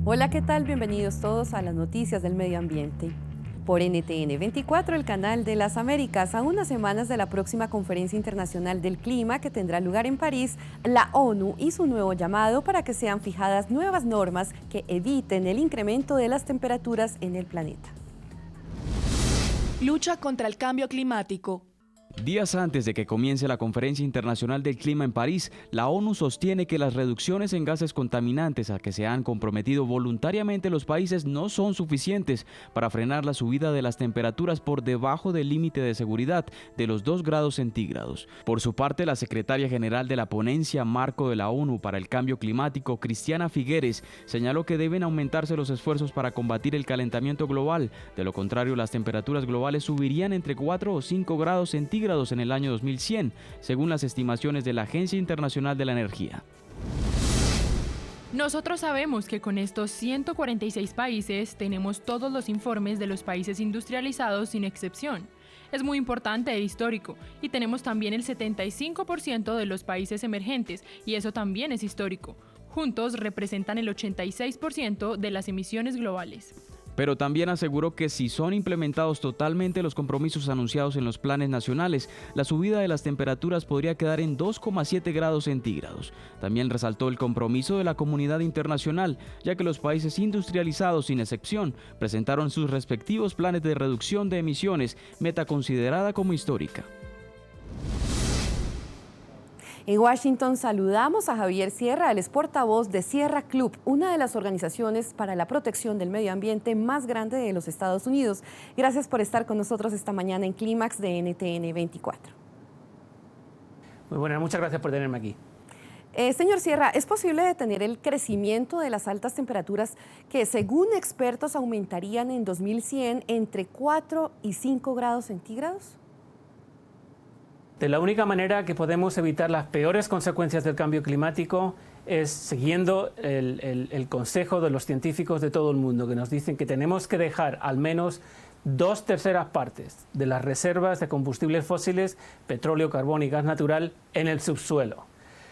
Hola, ¿qué tal? Bienvenidos todos a las noticias del medio ambiente. Por NTN 24, el canal de las Américas, a unas semanas de la próxima Conferencia Internacional del Clima que tendrá lugar en París, la ONU hizo un nuevo llamado para que sean fijadas nuevas normas que eviten el incremento de las temperaturas en el planeta. Lucha contra el cambio climático. Días antes de que comience la Conferencia Internacional del Clima en París, la ONU sostiene que las reducciones en gases contaminantes a que se han comprometido voluntariamente los países no son suficientes para frenar la subida de las temperaturas por debajo del límite de seguridad de los 2 grados centígrados. Por su parte, la secretaria general de la Ponencia Marco de la ONU para el Cambio Climático, Cristiana Figueres, señaló que deben aumentarse los esfuerzos para combatir el calentamiento global. De lo contrario, las temperaturas globales subirían entre 4 o 5 grados centígrados en el año 2100, según las estimaciones de la Agencia Internacional de la Energía. Nosotros sabemos que con estos 146 países tenemos todos los informes de los países industrializados sin excepción. Es muy importante e histórico, y tenemos también el 75% de los países emergentes, y eso también es histórico. Juntos representan el 86% de las emisiones globales. Pero también aseguró que si son implementados totalmente los compromisos anunciados en los planes nacionales, la subida de las temperaturas podría quedar en 2,7 grados centígrados. También resaltó el compromiso de la comunidad internacional, ya que los países industrializados, sin excepción, presentaron sus respectivos planes de reducción de emisiones, meta considerada como histórica. En Washington saludamos a Javier Sierra, él es portavoz de Sierra Club, una de las organizaciones para la protección del medio ambiente más grande de los Estados Unidos. Gracias por estar con nosotros esta mañana en Clímax de NTN 24. Muy buenas, muchas gracias por tenerme aquí. Señor Sierra, ¿es posible detener el crecimiento de las altas temperaturas que, según expertos, aumentarían en 2100 entre 4 y 5 grados centígrados? De la única manera que podemos evitar las peores consecuencias del cambio climático es siguiendo el consejo de los científicos de todo el mundo, que nos dicen que tenemos que dejar al menos 2/3 partes de las reservas de combustibles fósiles, petróleo, carbón y gas natural en el subsuelo.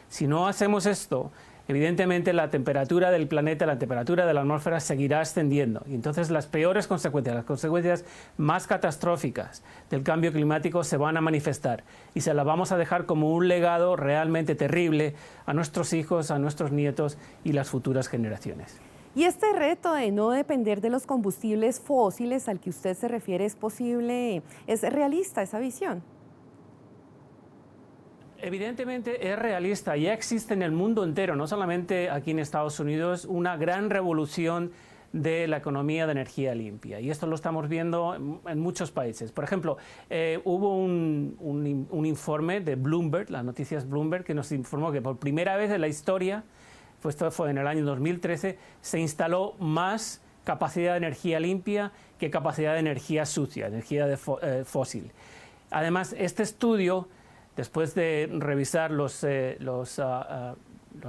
Si no hacemos esto, evidentemente la temperatura del planeta, la temperatura de la atmósfera seguirá ascendiendo. Y entonces las peores consecuencias, las consecuencias más catastróficas del cambio climático se van a manifestar. Y se las vamos a dejar como un legado realmente terrible a nuestros hijos, a nuestros nietos y las futuras generaciones. ¿Y este reto de no depender de los combustibles fósiles al que usted se refiere es posible? ¿Es realista esa visión? Evidentemente es realista, ya existe en el mundo entero, no solamente aquí en Estados Unidos, una gran revolución de la economía de energía limpia. Y esto lo estamos viendo en muchos países. Por ejemplo, hubo un informe de Bloomberg, las noticias Bloomberg, que nos informó que por primera vez en la historia, esto fue en el año 2013, se instaló más capacidad de energía limpia que capacidad de energía sucia, energía fósil. Además, este estudio, después de revisar los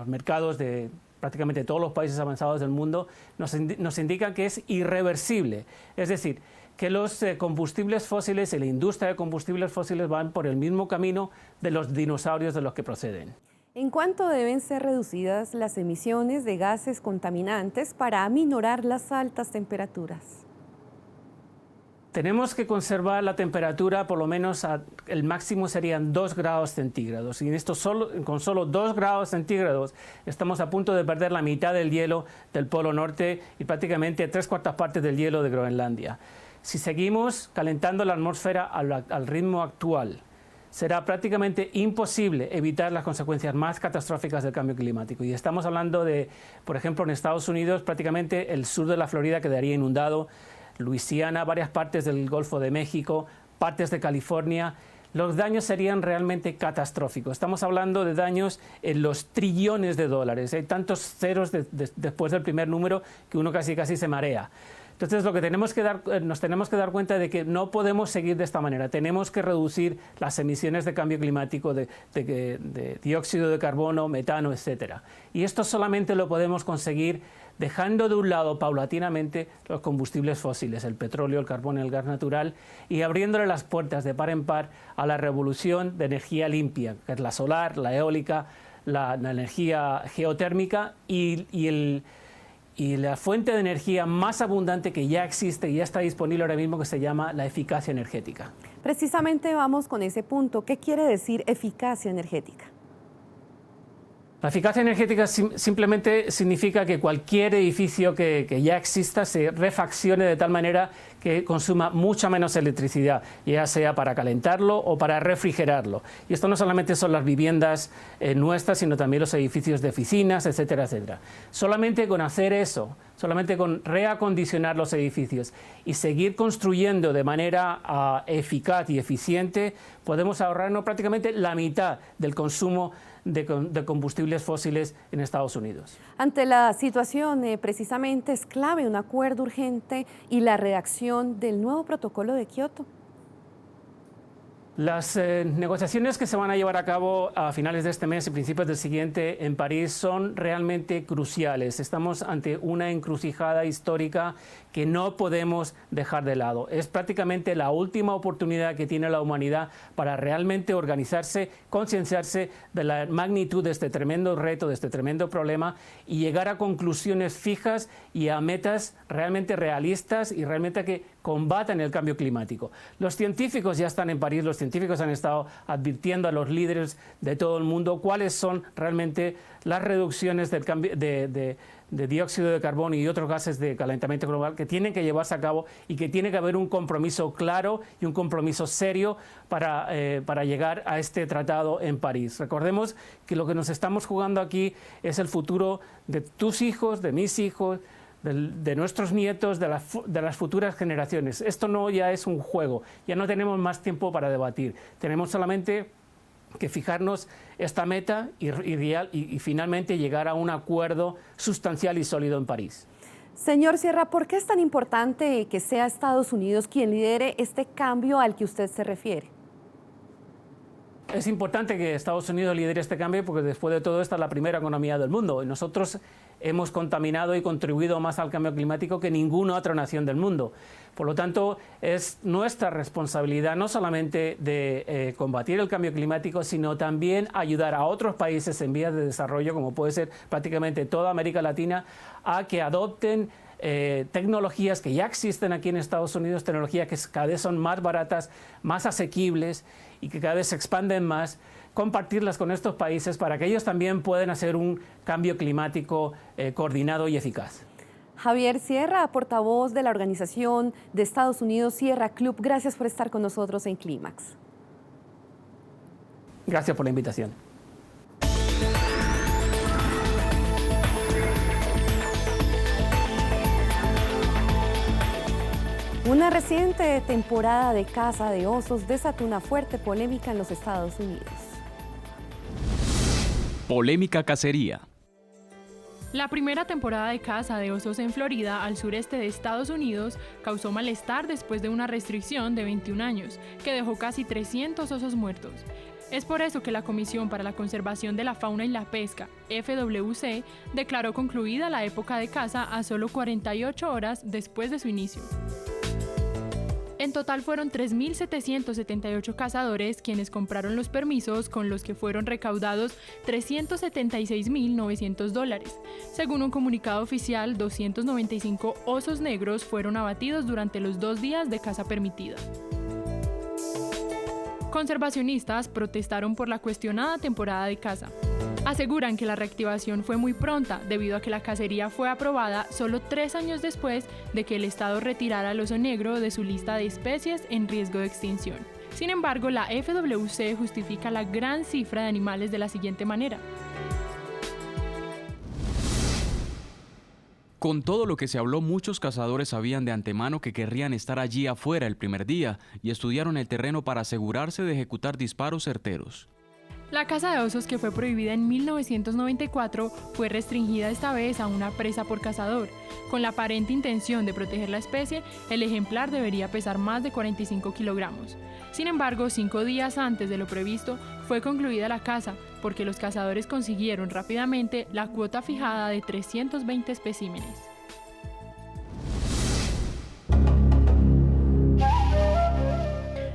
mercados de prácticamente todos los países avanzados del mundo, nos indica que es irreversible. Es decir, que los combustibles fósiles y la industria de combustibles fósiles van por el mismo camino de los dinosaurios de los que proceden. ¿En cuánto deben ser reducidas las emisiones de gases contaminantes para aminorar las altas temperaturas? Tenemos que conservar la temperatura, por lo menos el máximo serían 2 grados centígrados. Y en esto con solo 2 grados centígrados estamos a punto de perder la mitad del hielo del Polo Norte y prácticamente 3/4 partes del hielo de Groenlandia. Si seguimos calentando la atmósfera al ritmo actual, será prácticamente imposible evitar las consecuencias más catastróficas del cambio climático. Y estamos hablando de, por ejemplo, en Estados Unidos, prácticamente el sur de la Florida quedaría inundado, Luisiana, varias partes del Golfo de México, partes de California. Los daños serían realmente catastróficos. Estamos hablando de daños en los trillones de dólares. Hay tantos ceros después del primer número que uno casi se marea. Entonces, lo que nos tenemos que dar cuenta de que no podemos seguir de esta manera. Tenemos que reducir las emisiones de cambio climático, de dióxido de carbono, metano, etc. Y esto solamente lo podemos conseguir dejando de un lado paulatinamente los combustibles fósiles, el petróleo, el carbón y el gas natural, y abriéndole las puertas de par en par a la revolución de energía limpia, que es la solar, la eólica, la energía geotérmica y y la fuente de energía más abundante que ya existe y ya está disponible ahora mismo, que se llama la eficacia energética. Precisamente vamos con ese punto. ¿Qué quiere decir eficacia energética? La eficacia energética simplemente significa que cualquier edificio que ya exista se refaccione de tal manera que consuma mucha menos electricidad, ya sea para calentarlo o para refrigerarlo. Y esto no solamente son las viviendas nuestras, sino también los edificios de oficinas, etcétera, etcétera. Solamente con hacer eso, solamente con reacondicionar los edificios y seguir construyendo de manera eficaz y eficiente, podemos ahorrarnos prácticamente la mitad del consumo de combustibles fósiles en Estados Unidos. Ante la situación, precisamente es clave un acuerdo urgente y la redacción del nuevo protocolo de Kioto. Las negociaciones que se van a llevar a cabo a finales de este mes y principios del siguiente en París son realmente cruciales. Estamos ante una encrucijada histórica que no podemos dejar de lado. Es prácticamente la última oportunidad que tiene la humanidad para realmente organizarse, concienciarse de la magnitud de este tremendo reto, de este tremendo problema y llegar a conclusiones fijas y a metas realmente realistas y realmente que combatan el cambio climático. Los científicos ya están en París, los científicos han estado advirtiendo a los líderes de todo el mundo cuáles son realmente las reducciones del cambio de dióxido de carbono y otros gases de calentamiento global que tienen que llevarse a cabo y que tiene que haber un compromiso claro y un compromiso serio para llegar a este tratado en París. Recordemos que lo que nos estamos jugando aquí es el futuro de tus hijos, de mis hijos, de nuestros nietos, de las futuras generaciones. Esto no ya es un juego, ya no tenemos más tiempo para debatir. Tenemos solamente que fijarnos esta meta y finalmente llegar a un acuerdo sustancial y sólido en París. Señor Sierra, ¿por qué es tan importante que sea Estados Unidos quien lidere este cambio al que usted se refiere? Es importante que Estados Unidos lidere este cambio porque después de todo esta es la primera economía del mundo y nosotros hemos contaminado y contribuido más al cambio climático que ninguna otra nación del mundo. Por lo tanto, es nuestra responsabilidad no solamente de combatir el cambio climático, sino también ayudar a otros países en vías de desarrollo, como puede ser prácticamente toda América Latina, a que adopten tecnologías que ya existen aquí en Estados Unidos, tecnologías que cada vez son más baratas, más asequibles y que cada vez se expanden más, compartirlas con estos países para que ellos también puedan hacer un cambio climático coordinado y eficaz. Javier Sierra, portavoz de la organización de Estados Unidos Sierra Club, gracias por estar con nosotros en Clímax. Gracias por la invitación. Una reciente temporada de caza de osos desató una fuerte polémica en los Estados Unidos. Polémica cacería. La primera temporada de caza de osos en Florida, al sureste de Estados Unidos, causó malestar después de una restricción de 21 años, que dejó casi 300 osos muertos. Es por eso que la Comisión para la Conservación de la Fauna y la Pesca, FWC, declaró concluida la época de caza a solo 48 horas después de su inicio. En total fueron 3.778 cazadores quienes compraron los permisos con los que fueron recaudados $376.900. Según un comunicado oficial, 295 osos negros fueron abatidos durante los 2 días de caza permitida. Conservacionistas protestaron por la cuestionada temporada de caza. Aseguran que la reactivación fue muy pronta debido a que la cacería fue aprobada solo 3 años después de que el Estado retirara al oso negro de su lista de especies en riesgo de extinción. Sin embargo, la FWC justifica la gran cifra de animales de la siguiente manera. Con todo lo que se habló, muchos cazadores sabían de antemano que querrían estar allí afuera el primer día y estudiaron el terreno para asegurarse de ejecutar disparos certeros. La caza de osos, que fue prohibida en 1994, fue restringida esta vez a una presa por cazador. Con la aparente intención de proteger la especie, el ejemplar debería pesar más de 45 kilogramos. Sin embargo, 5 días antes de lo previsto, fue concluida la caza, porque los cazadores consiguieron rápidamente la cuota fijada de 320 especímenes.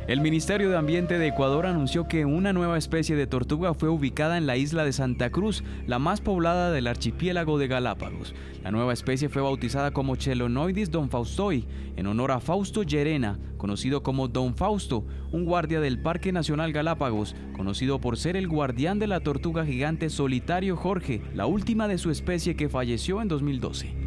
El Ministerio de Ambiente de Ecuador anunció que una nueva especie de tortuga fue ubicada en la isla de Santa Cruz, la más poblada del archipiélago de Galápagos. La nueva especie fue bautizada como Chelonoidis donfaustoi, en honor a Fausto Llerena, conocido como Don Fausto, un guardia del Parque Nacional Galápagos, conocido por ser el guardián de la tortuga gigante solitario Jorge, la última de su especie que falleció en 2012.